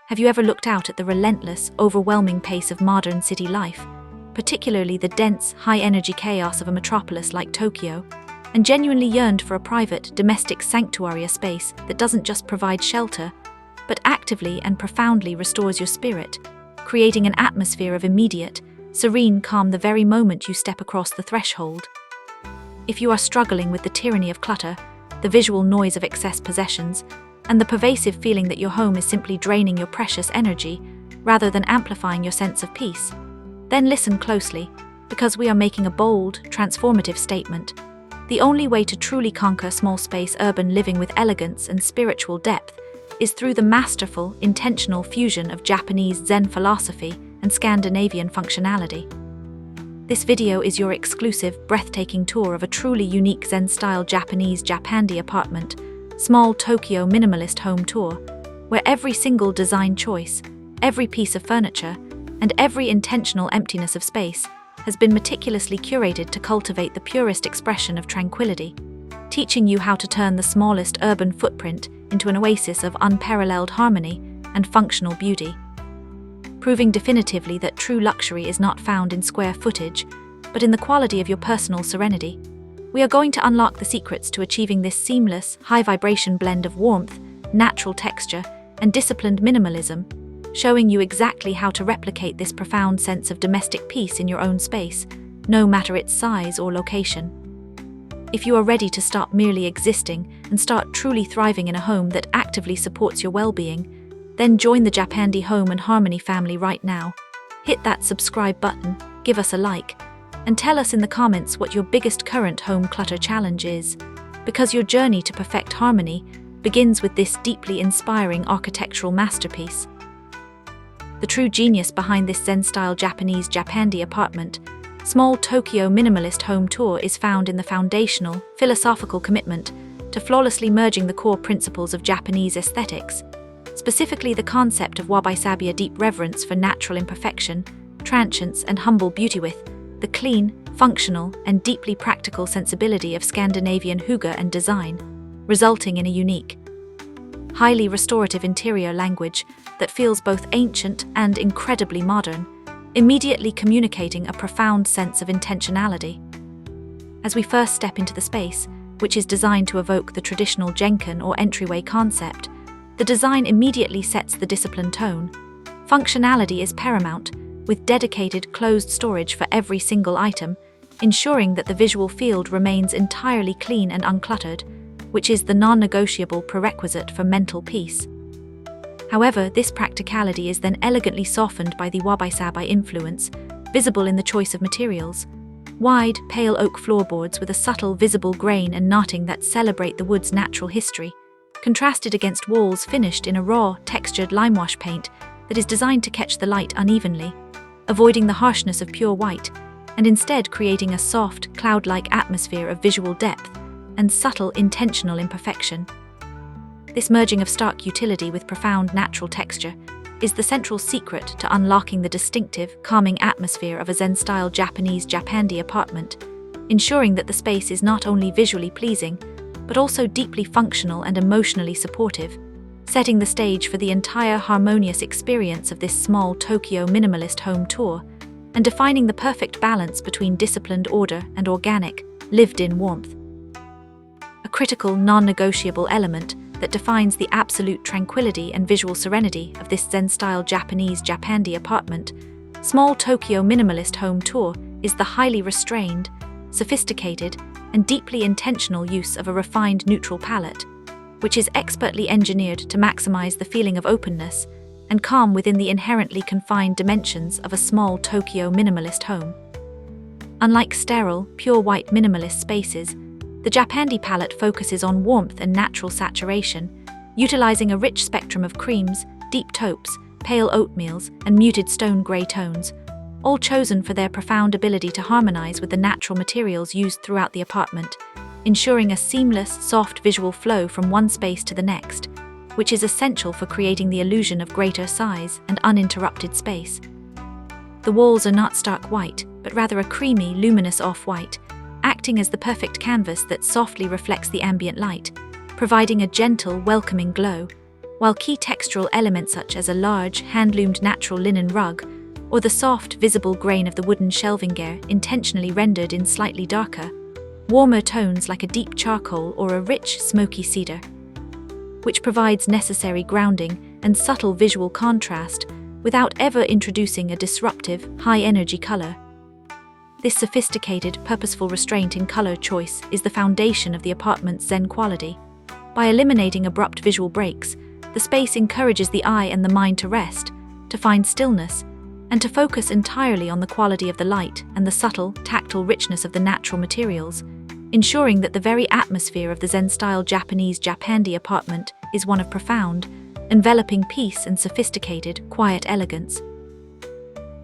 Have you ever looked out at the relentless, overwhelming pace of modern city life, particularly the dense, high-energy chaos of a metropolis like Tokyo, and genuinely yearned for a private, domestic sanctuary, a space that doesn't just provide shelter, but actively and profoundly restores your spirit, creating an atmosphere of immediate, serene calm the very moment you step across the threshold? If you are struggling with the tyranny of clutter, the visual noise of excess possessions, and the pervasive feeling that your home is simply draining your precious energy rather than amplifying your sense of peace, then listen closely, because we are making a bold, transformative statement. The only way to truly conquer small space urban living with elegance and spiritual depth is through the masterful, intentional fusion of Japanese Zen philosophy and Scandinavian functionality. This video is your exclusive, breathtaking tour of a truly unique Zen-style Japanese Japandi apartment, small Tokyo minimalist home tour, where every single design choice, every piece of furniture, and every intentional emptiness of space has been meticulously curated to cultivate the purest expression of tranquility, teaching you how to turn the smallest urban footprint into an oasis of unparalleled harmony and functional beauty. Proving definitively that true luxury is not found in square footage, but in the quality of your personal serenity, we are going to unlock the secrets to achieving this seamless, high-vibration blend of warmth, natural texture, and disciplined minimalism, showing you exactly how to replicate this profound sense of domestic peace in your own space, no matter its size or location. If you are ready to stop merely existing and start truly thriving in a home that actively supports your well-being, then join the Japandi Home Harmony family right now. Hit that subscribe button, give us a like, and tell us in the comments what your biggest current home clutter challenge is, because your journey to perfect harmony begins with this deeply inspiring architectural masterpiece. The true genius behind this Zen-style Japanese Japandi apartment, small Tokyo minimalist home tour is found in the foundational, philosophical commitment to flawlessly merging the core principles of Japanese aesthetics, specifically the concept of Wabi-Sabi, a deep reverence for natural imperfection, transience, and humble beauty, with the clean, functional, and deeply practical sensibility of Scandinavian hygge and design, resulting in a unique, highly restorative interior language that feels both ancient and incredibly modern, immediately communicating a profound sense of intentionality. As we first step into the space, which is designed to evoke the traditional genkan or entryway concept, the design immediately sets the disciplined tone. Functionality is paramount, with dedicated closed storage for every single item, ensuring that the visual field remains entirely clean and uncluttered, which is the non-negotiable prerequisite for mental peace. However, this practicality is then elegantly softened by the Wabi-Sabi influence, visible in the choice of materials. Wide, pale oak floorboards with a subtle visible grain and knotting that celebrate the wood's natural history, contrasted against walls finished in a raw, textured limewash paint that is designed to catch the light unevenly, avoiding the harshness of pure white, and instead creating a soft, cloud-like atmosphere of visual depth and subtle, intentional imperfection. This merging of stark utility with profound natural texture is the central secret to unlocking the distinctive, calming atmosphere of a Zen-style Japanese Japandi apartment, ensuring that the space is not only visually pleasing, but also deeply functional and emotionally supportive, setting the stage for the entire harmonious experience of this small Tokyo minimalist home tour, and defining the perfect balance between disciplined order and organic, lived-in warmth. A critical, non-negotiable element that defines the absolute tranquility and visual serenity of this Zen-style Japanese Japandi apartment, small Tokyo minimalist home tour is the highly restrained, sophisticated, and deeply intentional use of a refined neutral palette, which is expertly engineered to maximize the feeling of openness and calm within the inherently confined dimensions of a small Tokyo minimalist home. Unlike sterile, pure white minimalist spaces, the Japandi palette focuses on warmth and natural saturation, utilizing a rich spectrum of creams, deep taupes, pale oatmeals, and muted stone gray tones, all chosen for their profound ability to harmonize with the natural materials used throughout the apartment, ensuring a seamless, soft visual flow from one space to the next, which is essential for creating the illusion of greater size and uninterrupted space. The walls are not stark white, but rather a creamy, luminous off-white, acting as the perfect canvas that softly reflects the ambient light, providing a gentle, welcoming glow. while key textural elements such as a large, hand-loomed natural linen rug or the soft, visible grain of the wooden shelving gear intentionally rendered in slightly darker, warmer tones like a deep charcoal or a rich, smoky cedar, which provides necessary grounding and subtle visual contrast without ever introducing a disruptive, high-energy color. This sophisticated, purposeful restraint in color choice is the foundation of the apartment's Zen quality. By eliminating abrupt visual breaks, the space encourages the eye and the mind to rest, to find stillness, and to focus entirely on the quality of the light and the subtle, tactile richness of the natural materials, ensuring that the very atmosphere of the Zen-style Japanese Japandi apartment is one of profound, enveloping peace and sophisticated, quiet elegance.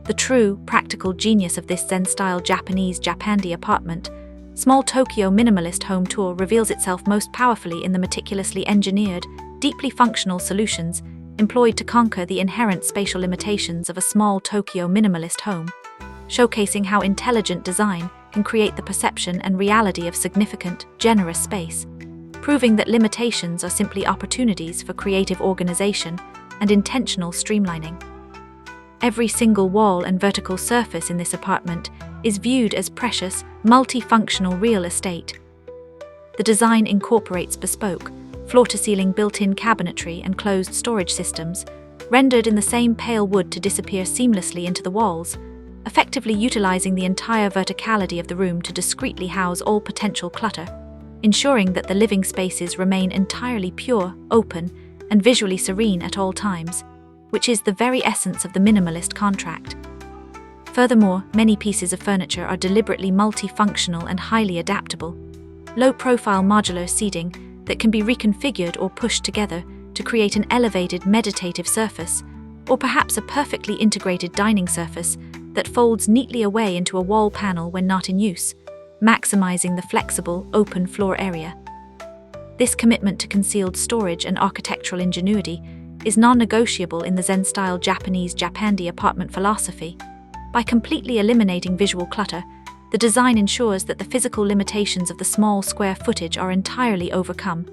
The true, practical genius of this Zen-style Japanese Japandi apartment, Small Tokyo Minimalist Home Tour reveals itself most powerfully in the meticulously engineered, deeply functional solutions employed to conquer the inherent spatial limitations of a small Tokyo minimalist home, showcasing how intelligent design can create the perception and reality of significant, generous space, proving that limitations are simply opportunities for creative organization and intentional streamlining. Every single wall and vertical surface in this apartment is viewed as precious, multifunctional real estate. The design incorporates bespoke, floor-to-ceiling built-in cabinetry and closed storage systems, rendered in the same pale wood to disappear seamlessly into the walls, effectively utilizing the entire verticality of the room to discreetly house all potential clutter, ensuring that the living spaces remain entirely pure, open, and visually serene at all times, which is the very essence of the minimalist contract. Furthermore, many pieces of furniture are deliberately multifunctional and highly adaptable. Low-profile modular seating that can be reconfigured or pushed together to create an elevated meditative surface, or perhaps a perfectly integrated dining surface that folds neatly away into a wall panel when not in use, maximizing the flexible, open floor area. This commitment to concealed storage and architectural ingenuity is non-negotiable in the Zen-style Japanese Japandi apartment philosophy. By completely eliminating visual clutter, the design ensures that the physical limitations of the small square footage are entirely overcome,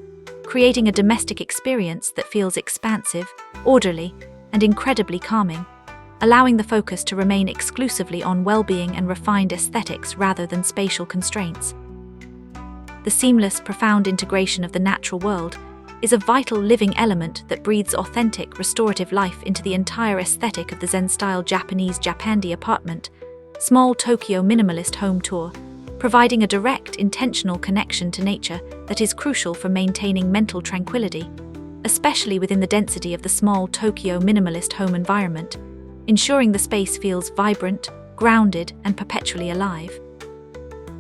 creating a domestic experience that feels expansive, orderly, and incredibly calming, allowing the focus to remain exclusively on well-being and refined aesthetics rather than spatial constraints. The seamless, profound integration of the natural world is a vital living element that breathes authentic, restorative life into the entire aesthetic of the Zen-style Japanese Japandi apartment, Small Tokyo Minimalist Home Tour, providing a direct, intentional connection to nature that is crucial for maintaining mental tranquility, especially within the density of the Small Tokyo Minimalist home environment, ensuring the space feels vibrant, grounded, and perpetually alive.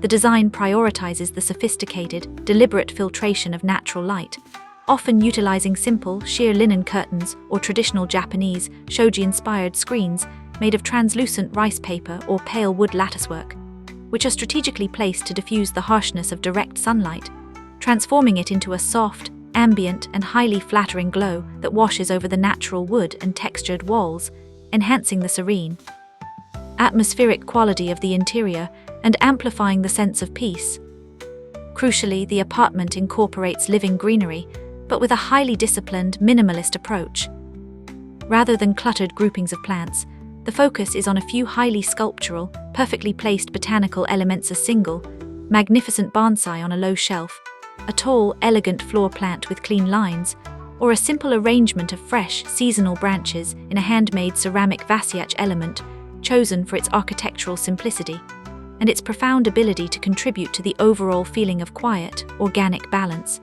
The design prioritizes the sophisticated, deliberate filtration of natural light, often utilizing simple, sheer linen curtains or traditional Japanese, shoji-inspired screens made of translucent rice paper or pale wood latticework, which are strategically placed to diffuse the harshness of direct sunlight, transforming it into a soft, ambient, and highly flattering glow that washes over the natural wood and textured walls, enhancing the serene, atmospheric quality of the interior and amplifying the sense of peace. Crucially, the apartment incorporates living greenery, but with a highly disciplined, minimalist approach. Rather than cluttered groupings of plants, the focus is on a few highly sculptural, perfectly placed botanical elements: a single, magnificent bonsai on a low shelf, a tall, elegant floor plant with clean lines, or a simple arrangement of fresh, seasonal branches in a handmade ceramic vasiach element chosen for its architectural simplicity and its profound ability to contribute to the overall feeling of quiet, organic balance.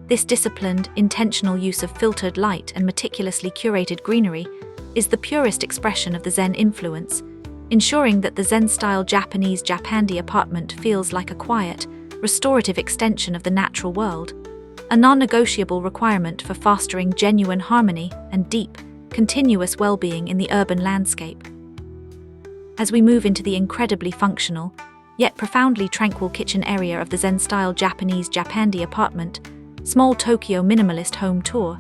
This disciplined, intentional use of filtered light and meticulously curated greenery is the purest expression of the Zen influence, ensuring that the Zen-style Japanese Japandi apartment feels like a quiet, restorative extension of the natural world, a non-negotiable requirement for fostering genuine harmony and deep, continuous well-being in the urban landscape. As we move into the incredibly functional, yet profoundly tranquil kitchen area of the Zen-style Japanese Japandi apartment, Small Tokyo Minimalist Home Tour,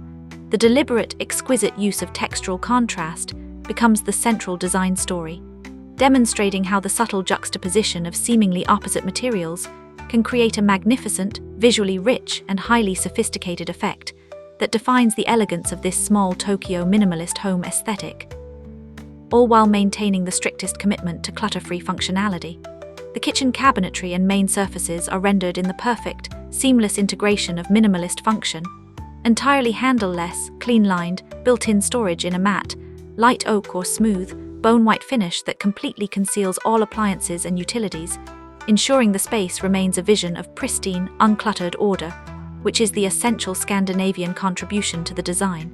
the deliberate, exquisite use of textural contrast becomes the central design story, demonstrating how the subtle juxtaposition of seemingly opposite materials can create a magnificent, visually rich, and highly sophisticated effect, that defines the elegance of this small Tokyo minimalist home aesthetic, all while maintaining the strictest commitment to clutter-free functionality. The kitchen cabinetry and main surfaces are rendered in the perfect, seamless integration of minimalist function. Entirely handle-less, clean-lined, built-in storage in a matte, light oak or smooth, bone-white finish that completely conceals all appliances and utilities, ensuring the space remains a vision of pristine, uncluttered order, which is the essential Scandinavian contribution to the design.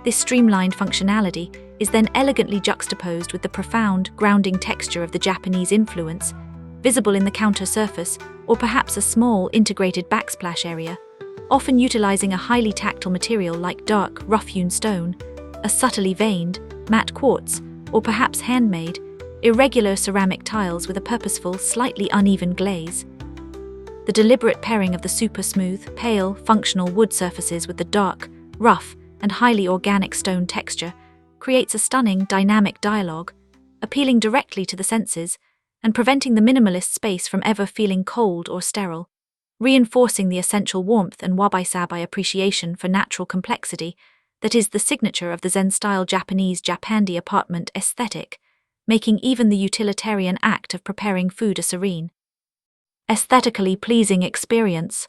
This streamlined functionality is then elegantly juxtaposed with the profound, grounding texture of the Japanese influence, visible in the counter surface or perhaps a small, integrated backsplash area, often utilizing a highly tactile material like dark, rough-hewn stone, a subtly veined, matte quartz, or perhaps handmade, irregular ceramic tiles with a purposeful, slightly uneven glaze. The deliberate pairing of the super-smooth, pale, functional wood surfaces with the dark, rough, and highly organic stone texture creates a stunning, dynamic dialogue, appealing directly to the senses and preventing the minimalist space from ever feeling cold or sterile, reinforcing the essential warmth and wabi-sabi appreciation for natural complexity that is the signature of the Zen-Style Japanese Japandi apartment aesthetic, making even the utilitarian act of preparing food a serene, aesthetically pleasing experience.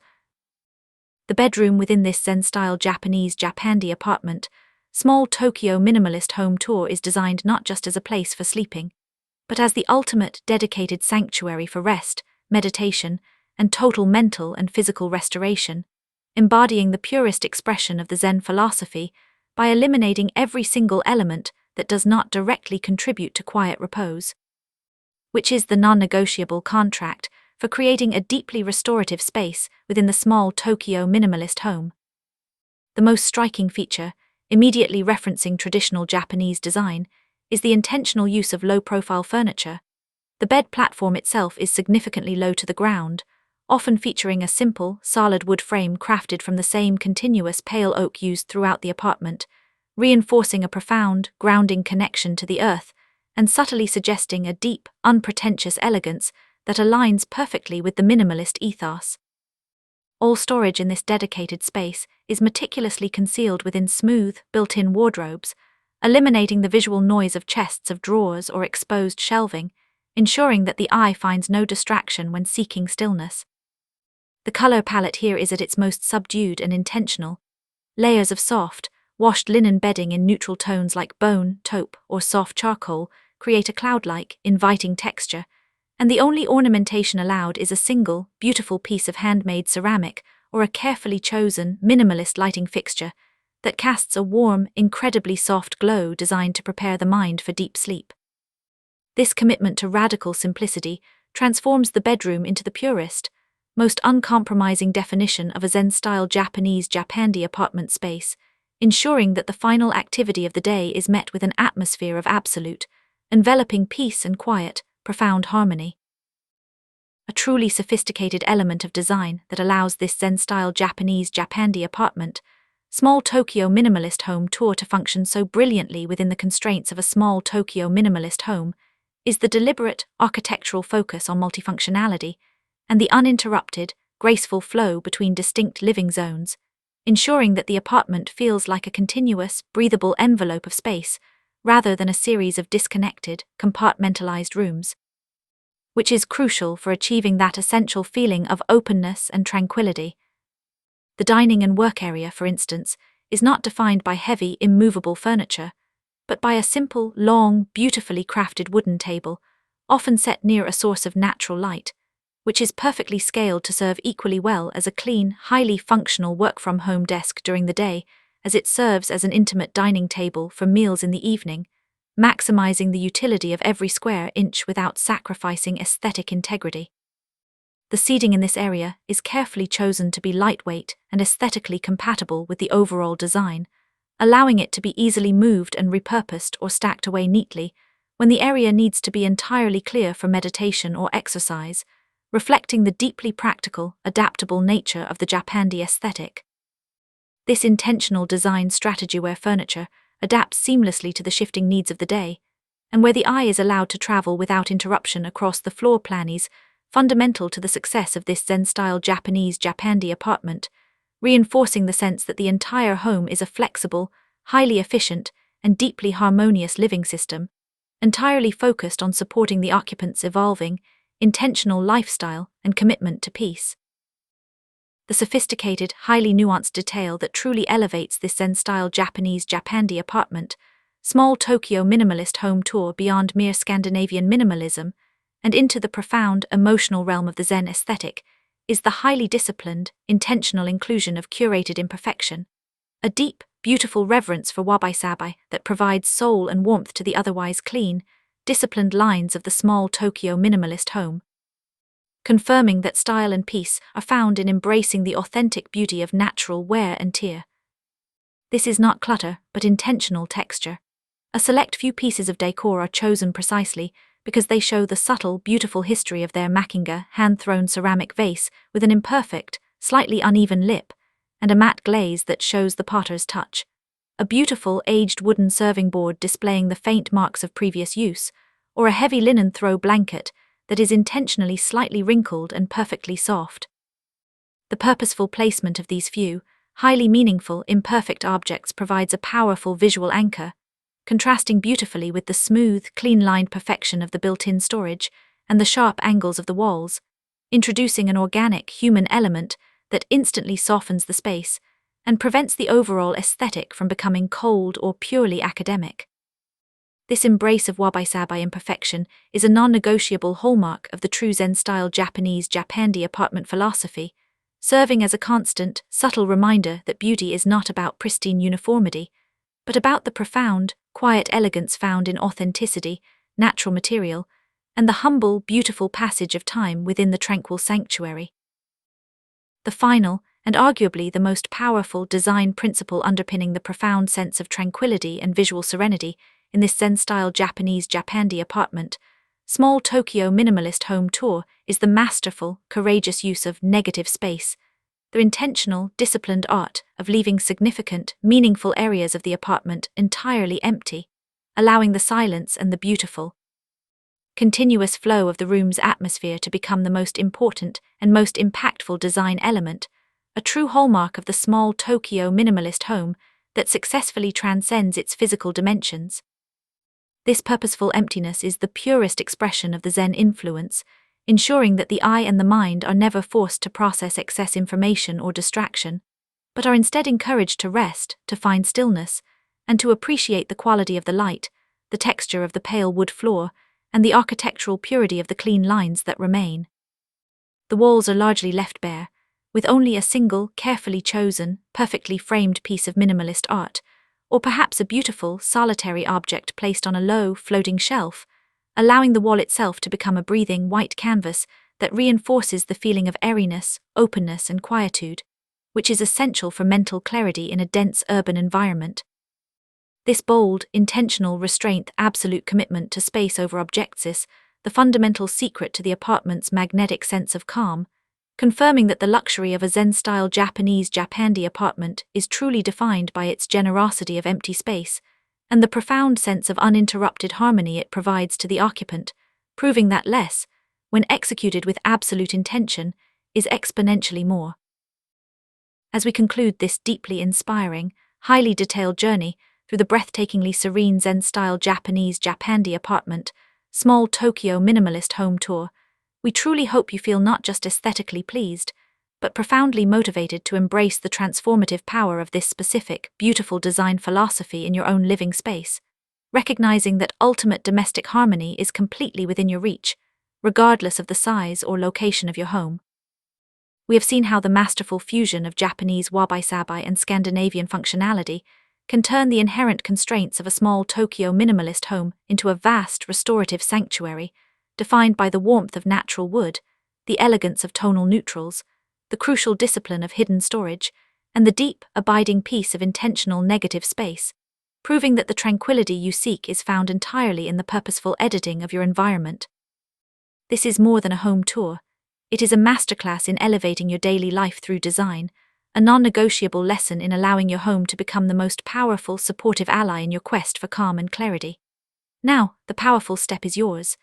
The bedroom within this Zen-style Japanese Japandi apartment, small Tokyo minimalist home tour is designed not just as a place for sleeping, but as the ultimate dedicated sanctuary for rest, meditation, and total mental and physical restoration, embodying the purest expression of the Zen philosophy by eliminating every single element that does not directly contribute to quiet repose, which is the non-negotiable contract for creating a deeply restorative space within the small Tokyo minimalist home. The most striking feature, immediately referencing traditional Japanese design, is the intentional use of low-profile furniture. The bed platform itself is significantly low to the ground, often featuring a simple, solid wood frame crafted from the same continuous pale oak used throughout the apartment, reinforcing a profound, grounding connection to the earth and subtly suggesting a deep, unpretentious elegance that aligns perfectly with the minimalist ethos. All storage in this dedicated space is meticulously concealed within smooth, built-in wardrobes, eliminating the visual noise of chests of drawers or exposed shelving, ensuring that the eye finds no distraction when seeking stillness. The color palette here is at its most subdued and intentional. Layers of soft, washed linen bedding in neutral tones like bone, taupe, or soft charcoal create a cloud-like, inviting texture, and the only ornamentation allowed is a single, beautiful piece of handmade ceramic or a carefully chosen, minimalist lighting fixture that casts a warm, incredibly soft glow designed to prepare the mind for deep sleep. This commitment to radical simplicity transforms the bedroom into the purest, most uncompromising definition of a Zen-style Japanese Japandi apartment space, ensuring that the final activity of the day is met with an atmosphere of absolute, enveloping peace and quiet, profound harmony. A truly sophisticated element of design that allows this Zen-style Japanese Japandi apartment, small Tokyo minimalist home tour to function so brilliantly within the constraints of a small Tokyo minimalist home is the deliberate architectural focus on multifunctionality and the uninterrupted, graceful flow between distinct living zones, ensuring that the apartment feels like a continuous, breathable envelope of space rather than a series of disconnected, compartmentalized rooms, which is crucial for achieving that essential feeling of openness and tranquility. The dining and work area, for instance, is not defined by heavy, immovable furniture, but by a simple, long, beautifully crafted wooden table, often set near a source of natural light, which is perfectly scaled to serve equally well as a clean, highly functional work-from-home desk during the day, as it serves as an intimate dining table for meals in the evening, maximizing the utility of every square inch without sacrificing aesthetic integrity. The seating in this area is carefully chosen to be lightweight and aesthetically compatible with the overall design, allowing it to be easily moved and repurposed or stacked away neatly when the area needs to be entirely clear for meditation or exercise, reflecting the deeply practical, adaptable nature of the Japandi aesthetic. This intentional design strategy where furniture adapts seamlessly to the shifting needs of the day, and where the eye is allowed to travel without interruption across the floor plan is fundamental to the success of this Zen-style Japanese Japandi apartment, reinforcing the sense that the entire home is a flexible, highly efficient, and deeply harmonious living system, entirely focused on supporting the occupant's evolving, intentional lifestyle and commitment to peace. The sophisticated, highly nuanced detail that truly elevates this Zen-style Japanese Japandi apartment, small Tokyo minimalist home tour beyond mere Scandinavian minimalism and into the profound, emotional realm of the Zen aesthetic, is the highly disciplined, intentional inclusion of curated imperfection, a deep, beautiful reverence for Wabi-Sabi that provides soul and warmth to the otherwise clean, disciplined lines of the small Tokyo minimalist home, confirming that style and peace are found in embracing the authentic beauty of natural wear and tear. This is not clutter, but intentional texture. A select few pieces of decor are chosen precisely because they show the subtle, beautiful history of their makinga, hand-thrown ceramic vase with an imperfect, slightly uneven lip, and a matte glaze that shows the potter's touch. A beautiful, aged wooden serving board displaying the faint marks of previous use, or a heavy linen throw blanket that is intentionally slightly wrinkled and perfectly soft. The purposeful placement of these few, highly meaningful, imperfect objects provides a powerful visual anchor, contrasting beautifully with the smooth, clean-lined perfection of the built-in storage and the sharp angles of the walls, introducing an organic, human element that instantly softens the space and prevents the overall aesthetic from becoming cold or purely academic. This embrace of Wabi-Sabi imperfection is a non-negotiable hallmark of the true Zen-style Japanese Japandi apartment philosophy, serving as a constant, subtle reminder that beauty is not about pristine uniformity, but about the profound, quiet elegance found in authenticity, natural material, and the humble, beautiful passage of time within the tranquil sanctuary. The final, and arguably the most powerful design principle underpinning the profound sense of tranquility and visual serenity in this Zen-style Japanese Japandi apartment, small Tokyo minimalist home tour is the masterful, courageous use of negative space, the intentional, disciplined art of leaving significant, meaningful areas of the apartment entirely empty, allowing the silence and the beautiful, continuous flow of the room's atmosphere to become the most important and most impactful design element, a true hallmark of the small Tokyo minimalist home that successfully transcends its physical dimensions. This purposeful emptiness is the purest expression of the Zen influence, ensuring that the eye and the mind are never forced to process excess information or distraction, but are instead encouraged to rest, to find stillness, and to appreciate the quality of the light, the texture of the pale wood floor, and the architectural purity of the clean lines that remain. The walls are largely left bare, with only a single, carefully chosen, perfectly framed piece of minimalist art, or perhaps a beautiful, solitary object placed on a low, floating shelf, allowing the wall itself to become a breathing, white canvas that reinforces the feeling of airiness, openness, and quietude, which is essential for mental clarity in a dense urban environment. This bold, intentional restraint, absolute commitment to space over objects is the fundamental secret to the apartment's magnetic sense of calm, confirming that the luxury of a Zen-style Japanese Japandi apartment is truly defined by its generosity of empty space and the profound sense of uninterrupted harmony it provides to the occupant, proving that less, when executed with absolute intention, is exponentially more. As we conclude this deeply inspiring, highly detailed journey through the breathtakingly serene Zen-style Japanese Japandi apartment, small Tokyo minimalist home tour, we truly hope you feel not just aesthetically pleased, but profoundly motivated to embrace the transformative power of this specific, beautiful design philosophy in your own living space, recognizing that ultimate domestic harmony is completely within your reach, regardless of the size or location of your home. We have seen how the masterful fusion of Japanese Wabi-Sabi and Scandinavian functionality can turn the inherent constraints of a small Tokyo minimalist home into a vast restorative sanctuary, defined by the warmth of natural wood, the elegance of tonal neutrals, the crucial discipline of hidden storage, and the deep, abiding peace of intentional negative space, proving that the tranquility you seek is found entirely in the purposeful editing of your environment. This is more than a home tour. It is a masterclass in elevating your daily life through design, a non-negotiable lesson in allowing your home to become the most powerful, supportive ally in your quest for calm and clarity. Now, the powerful step is yours.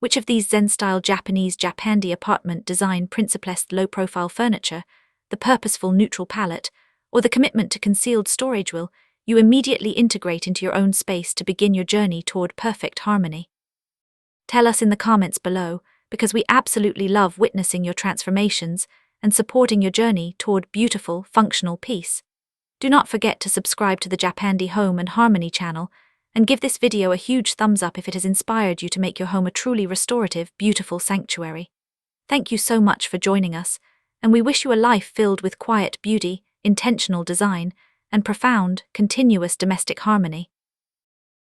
Which of these Zen-style Japanese Japandi apartment design principlest low-profile furniture, the purposeful neutral palette, or the commitment to concealed storage will you immediately integrate into your own space to begin your journey toward perfect harmony? Tell us in the comments below, because we absolutely love witnessing your transformations and supporting your journey toward beautiful, functional peace. Do not forget to subscribe to the Japandi Home and Harmony channel and give this video a huge thumbs up if it has inspired you to make your home a truly restorative, beautiful sanctuary. Thank you so much for joining us, and we wish you a life filled with quiet beauty, intentional design, and profound, continuous domestic harmony.